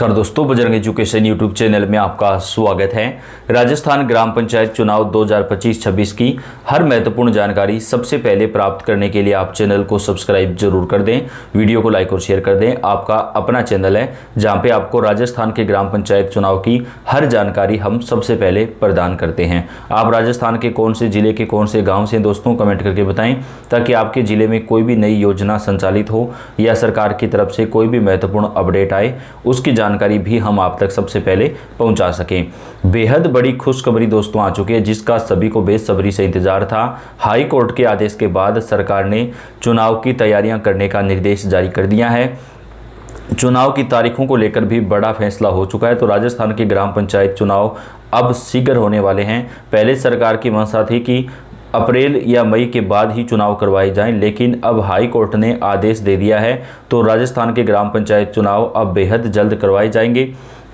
नमस्कार दोस्तों, Bajrang education YouTube channel में आपका स्वागत है। राजस्थान ग्राम पंचायत चुनाव 2025-26 की हर महत्वपूर्ण जानकारी सबसे पहले प्राप्त करने के लिए आप चैनल को सब्सक्राइब जरूर कर दें, वीडियो को लाइक और शेयर कर दें। आपका अपना चैनल है जहां पे आपको राजस्थान के ग्राम पंचायत चुनाव की हर जानकारी हम सबसे पहले प्रदान करते हैं। आप राजस्थान के कौन से जिले के कौन से गाँव से दोस्तों कमेंट करके बताएं, ताकि आपके जिले में कोई भी नई योजना संचालित हो या सरकार की तरफ से कोई भी महत्वपूर्ण अपडेट आए, उसकी जानकारी भी हम आप तक सबसे पहले पहुंचा सकें। बेहद बड़ी खुशखबरी दोस्तों आ चुकी है, जिसका सभी को बेसब्री से इंतजार था। हाई कोर्ट के आदेश के बाद सरकार ने चुनाव की तैयारियां करने का निर्देश जारी कर दिया है। चुनाव की तारीखों को लेकर भी बड़ा फैसला हो चुका है। तो राजस्थान के ग्राम पंचायत चुनाव अब शीघ्र होने वाले हैं। पहले सरकार की मंशा थी कि अप्रैल या मई के बाद ही चुनाव करवाए जाएं, लेकिन अब हाई कोर्ट ने आदेश दे दिया है। तो राजस्थान के ग्राम पंचायत चुनाव अब बेहद जल्द करवाए जाएंगे।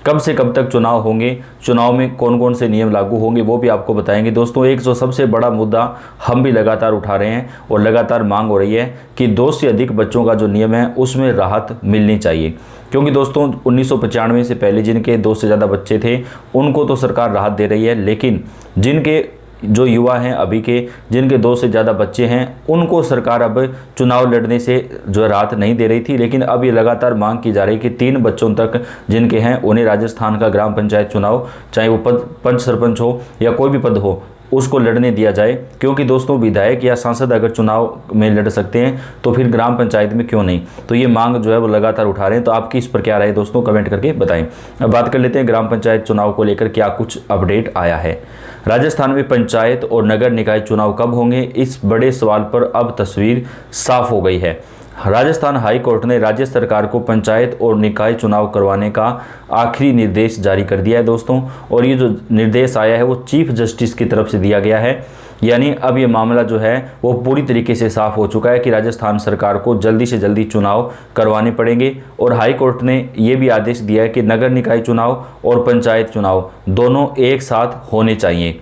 कब से कब तक चुनाव होंगे, चुनाव में कौन कौन से नियम लागू होंगे, वो भी आपको बताएंगे। दोस्तों, एक जो सबसे बड़ा मुद्दा हम भी लगातार उठा रहे हैं और लगातार मांग हो रही है कि 2 से अधिक बच्चों का जो नियम है उसमें राहत मिलनी चाहिए। क्योंकि दोस्तों 1995 से पहले जिनके 2 से ज़्यादा बच्चे थे उनको तो सरकार राहत दे रही है, लेकिन जिनके जो युवा हैं अभी के, जिनके 2 से ज़्यादा बच्चे हैं, उनको सरकार अब चुनाव लड़ने से जो राहत नहीं दे रही थी। लेकिन अब ये लगातार मांग की जा रही है कि 3 बच्चों तक जिनके हैं उन्हें राजस्थान का ग्राम पंचायत चुनाव, चाहे वो पद पंच सरपंच हो या कोई भी पद हो, उसको लड़ने दिया जाए। क्योंकि दोस्तों विधायक या सांसद अगर चुनाव में लड़ सकते हैं तो फिर ग्राम पंचायत में क्यों नहीं। तो ये मांग जो है वो लगातार उठा रहे हैं। तो आपकी इस पर क्या राय है दोस्तों, कमेंट करके बताएं। अब बात कर लेते हैं ग्राम पंचायत चुनाव को लेकर क्या कुछ अपडेट आया है। राजस्थान में पंचायत और नगर निकाय चुनाव कब होंगे, इस बड़े सवाल पर अब तस्वीर साफ हो गई है। राजस्थान हाई कोर्ट ने राज्य सरकार को पंचायत और निकाय चुनाव करवाने का आखिरी निर्देश जारी कर दिया है दोस्तों। और ये जो निर्देश आया है वो चीफ जस्टिस की तरफ से दिया गया है। यानी अब ये मामला जो है वो पूरी तरीके से साफ हो चुका है कि राजस्थान सरकार को जल्दी से जल्दी चुनाव करवाने पड़ेंगे। और हाई कोर्ट ने ये भी आदेश दिया है कि नगर निकाय चुनाव और पंचायत चुनाव दोनों एक साथ होने चाहिए।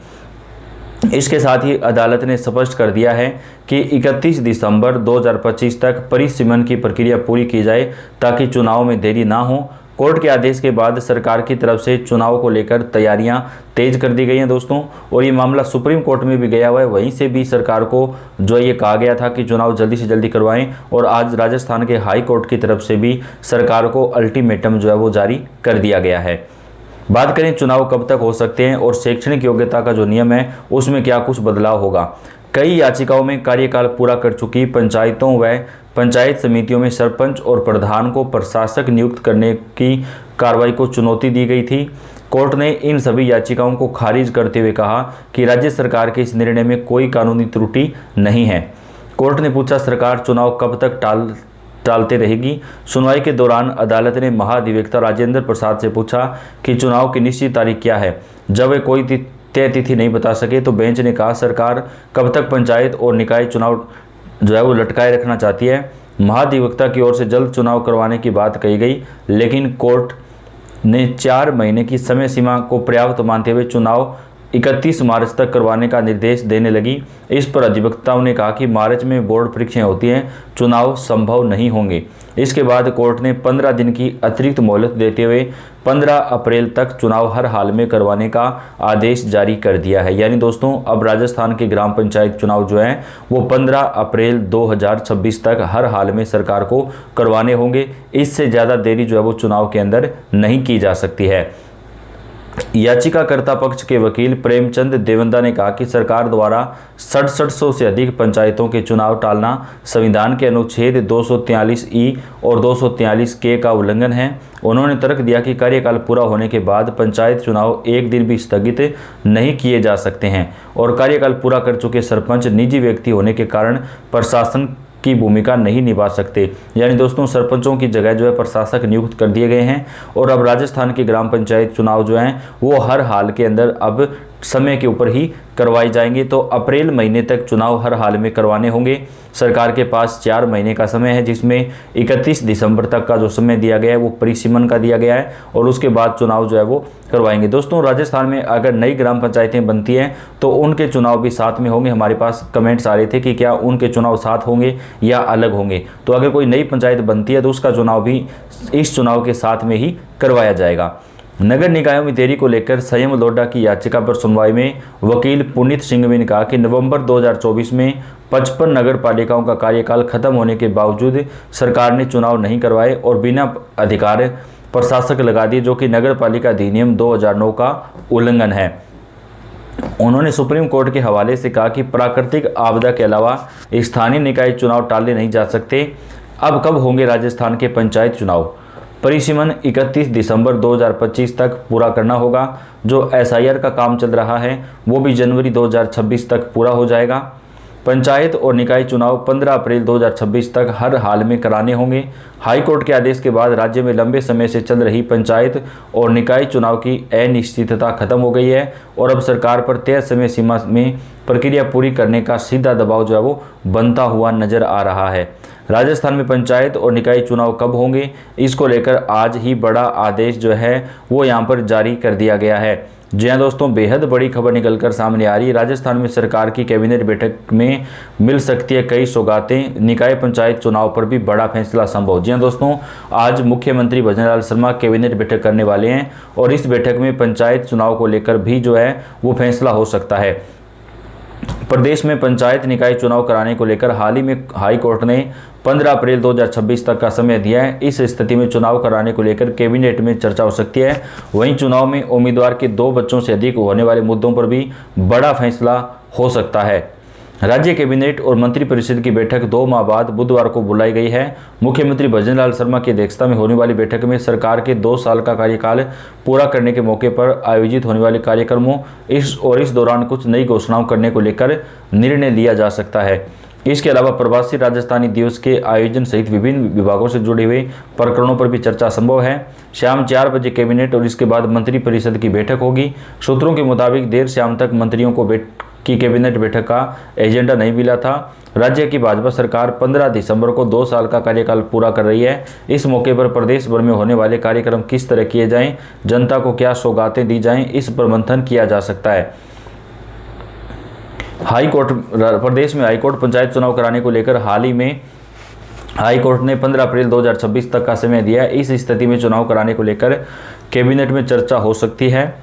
इसके साथ ही अदालत ने स्पष्ट कर दिया है कि 31 दिसंबर 2025 तक परिसीमन की प्रक्रिया पूरी की जाए, ताकि चुनाव में देरी ना हो। कोर्ट के आदेश के बाद सरकार की तरफ से चुनाव को लेकर तैयारियां तेज कर दी गई हैं दोस्तों। और ये मामला सुप्रीम कोर्ट में भी गया हुआ है, वहीं से भी सरकार को जो ये कहा गया था कि चुनाव जल्दी से जल्दी करवाएं। और आज राजस्थान के हाई कोर्ट की तरफ से भी सरकार को अल्टीमेटम जो है वो जारी कर दिया गया है। बात करें चुनाव कब तक हो सकते हैं और शैक्षणिक योग्यता का जो नियम है उसमें क्या कुछ बदलाव होगा। कई याचिकाओं में कार्यकाल पूरा कर चुकी पंचायतों व पंचायत समितियों में सरपंच और प्रधान को प्रशासक नियुक्त करने की कार्रवाई को चुनौती दी गई थी। कोर्ट ने इन सभी याचिकाओं को खारिज करते हुए कहा कि राज्य सरकार के इस निर्णय में कोई कानूनी त्रुटि नहीं है। कोर्ट ने पूछा, सरकार चुनाव कब तक टालते रहेगी। सुनवाई के दौरान अदालत ने महाधिवक्ता राजेंद्र प्रसाद से पूछा कि चुनाव की निश्चित तारीख क्या है। जब वे कोई तय तिथि नहीं बता सके तो बेंच ने कहा, सरकार कब तक पंचायत और निकाय चुनाव जो है वो लटकाए रखना चाहती है। महाधिवक्ता की ओर से जल्द चुनाव करवाने की बात कही गई, लेकिन कोर्ट ने 4 महीने की समय सीमा को पर्याप्त मानते हुए चुनाव 31 मार्च तक करवाने का निर्देश देने लगी। इस पर अधिवक्ताओं ने कहा कि मार्च में बोर्ड परीक्षाएं होती हैं, चुनाव संभव नहीं होंगे। इसके बाद कोर्ट ने 15 दिन की अतिरिक्त मोहलत देते हुए 15 अप्रैल तक चुनाव हर हाल में करवाने का आदेश जारी कर दिया है। यानी दोस्तों अब राजस्थान के ग्राम पंचायत चुनाव जो हैं वो 15 अप्रैल 2026 तक हर हाल में सरकार को करवाने होंगे। इससे ज़्यादा देरी जो है वो चुनाव के अंदर नहीं की जा सकती है। याचिकाकर्ता पक्ष के वकील प्रेमचंद देवंदा ने कहा कि सरकार द्वारा 6700 से अधिक पंचायतों के चुनाव टालना संविधान के अनुच्छेद 243 और 243 का उल्लंघन है। उन्होंने तर्क दिया कि कार्यकाल पूरा होने के बाद पंचायत चुनाव एक दिन भी स्थगित नहीं किए जा सकते हैं और कार्यकाल पूरा कर चुके सरपंच निजी व्यक्ति होने के कारण प्रशासन की भूमिका नहीं निभा सकते। यानी दोस्तों सरपंचों की जगह जो है प्रशासक नियुक्त कर दिए गए हैं। और अब राजस्थान के ग्राम पंचायत चुनाव जो हैं वो हर हाल के अंदर अब समय के ऊपर ही करवाए जाएंगे। तो अप्रैल महीने तक चुनाव हर हाल में करवाने होंगे। सरकार के पास 4 महीने का समय है, जिसमें 31 दिसंबर तक का जो समय दिया गया है वो परिसीमन का दिया गया है और उसके बाद चुनाव जो है वो करवाएंगे। दोस्तों, राजस्थान में अगर नई ग्राम पंचायतें बनती हैं तो उनके चुनाव भी साथ में होंगे। हमारे पास कमेंट्स आ रहे थे कि क्या उनके चुनाव साथ होंगे या अलग होंगे। तो अगर कोई नई पंचायत बनती है तो उसका चुनाव भी इस चुनाव के साथ में ही करवाया जाएगा। नगर निकायों में देरी को लेकर संयम लोढ़ा की याचिका पर सुनवाई में वकील पुनीत सिंघवी ने कहा कि नवंबर 2024 में 55 नगर पालिकाओं का कार्यकाल खत्म होने के बावजूद सरकार ने चुनाव नहीं करवाए और बिना अधिकार प्रशासक लगा दिए, जो कि नगर पालिका अधिनियम 2009 का उल्लंघन है। उन्होंने सुप्रीम कोर्ट के हवाले से कहा कि प्राकृतिक आपदा के अलावा स्थानीय निकाय चुनाव टाले नहीं जा सकते। अब कब होंगे राजस्थान के पंचायत चुनाव? परिसीमन 31 दिसंबर 2025 तक पूरा करना होगा। जो SIR का काम चल रहा है वो भी जनवरी 2026 तक पूरा हो जाएगा। पंचायत और निकाय चुनाव 15 अप्रैल 2026 तक हर हाल में कराने होंगे। हाईकोर्ट के आदेश के बाद राज्य में लंबे समय से चल रही पंचायत और निकाय चुनाव की अनिश्चितता खत्म हो गई है और अब सरकार पर तय समय सीमा में प्रक्रिया पूरी करने का सीधा दबाव जो है वो बनता हुआ नजर आ रहा है। राजस्थान में पंचायत और निकाय चुनाव कब होंगे, इसको लेकर आज ही बड़ा आदेश जो है वो यहाँ पर जारी कर दिया गया है। जी हाँ दोस्तों, बेहद बड़ी खबर निकलकर सामने आ रही है। राजस्थान में सरकार की कैबिनेट बैठक में मिल सकती है कई सौगातें, निकाय पंचायत चुनाव पर भी बड़ा फैसला संभव। जी हाँ दोस्तों, आज मुख्यमंत्री भजनलाल शर्मा कैबिनेट बैठक करने वाले हैं और इस बैठक में पंचायत चुनाव को लेकर भी जो है वो फैसला हो सकता है। प्रदेश में पंचायत निकाय चुनाव कराने को लेकर हाल ही में हाई कोर्ट ने 15 अप्रैल 2026 तक का समय दिया है। इस स्थिति में चुनाव कराने को लेकर कैबिनेट में चर्चा हो सकती है। वहीं चुनाव में उम्मीदवार के 2 बच्चों से अधिक होने वाले मुद्दों पर भी बड़ा फैसला हो सकता है। राज्य कैबिनेट और मंत्रिपरिषद की बैठक 2 माह बाद बुधवार को बुलाई गई है। मुख्यमंत्री भजनलाल शर्मा की अध्यक्षता में होने वाली बैठक में सरकार के 2 साल का कार्यकाल पूरा करने के मौके पर आयोजित होने वाले कार्यक्रमों इस दौरान कुछ नई घोषणाओं करने को लेकर निर्णय लिया जा सकता है। इसके अलावा प्रवासी राजस्थानी दिवस के आयोजन सहित विभिन्न विभागों से जुड़े हुए प्रकरणों पर भी चर्चा संभव है। शाम 4 बजे कैबिनेट और इसके बाद मंत्रिपरिषद की बैठक होगी। सूत्रों के मुताबिक देर शाम तक मंत्रियों को की कैबिनेट बैठक का एजेंडा नहीं मिला था। राज्य की भाजपा सरकार 15 दिसंबर को 2 साल का कार्यकाल पूरा कर रही है। इस मौके पर प्रदेश भर में होने वाले कार्यक्रम किस तरह किए जाएं, जनता को क्या सौगातें दी जाएं, इस पर मंथन किया जा सकता है। प्रदेश में हाईकोर्ट पंचायत चुनाव कराने को लेकर हाल ही में हाईकोर्ट ने 15 अप्रैल 2026 तक का समय दिया है। इस स्थिति में चुनाव कराने को लेकर कैबिनेट में चर्चा हो सकती है।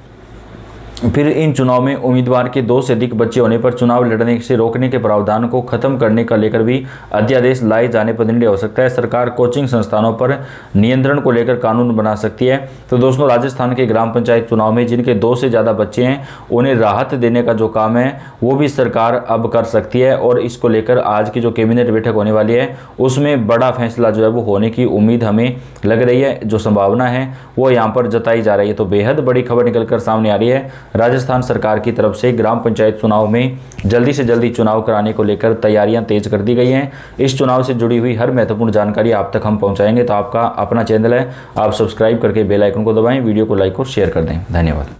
फिर इन चुनाव में उम्मीदवार के 2 से अधिक बच्चे होने पर चुनाव लड़ने से रोकने के प्रावधान को खत्म करने का लेकर भी अध्यादेश लाए जाने पर निर्णय हो सकता है। सरकार कोचिंग संस्थानों पर नियंत्रण को लेकर कानून बना सकती है। तो दोस्तों, राजस्थान के ग्राम पंचायत चुनाव में जिनके 2 से ज़्यादा बच्चे हैं उन्हें राहत देने का जो काम है वो भी सरकार अब कर सकती है और इसको लेकर आज की जो कैबिनेट बैठक होने वाली है उसमें बड़ा फैसला जो है वो होने की उम्मीद हमें लग रही है। जो संभावना है वो यहाँ पर जताई जा रही है। तो बेहद बड़ी खबर निकलकर सामने आ रही है। राजस्थान सरकार की तरफ से ग्राम पंचायत चुनाव में जल्दी से जल्दी चुनाव कराने को लेकर तैयारियां तेज कर दी गई हैं। इस चुनाव से जुड़ी हुई हर महत्वपूर्ण जानकारी आप तक हम पहुंचाएंगे। तो आपका अपना चैनल है, आप सब्सक्राइब करके बेल आइकन को दबाएं, वीडियो को लाइक और शेयर कर दें। धन्यवाद।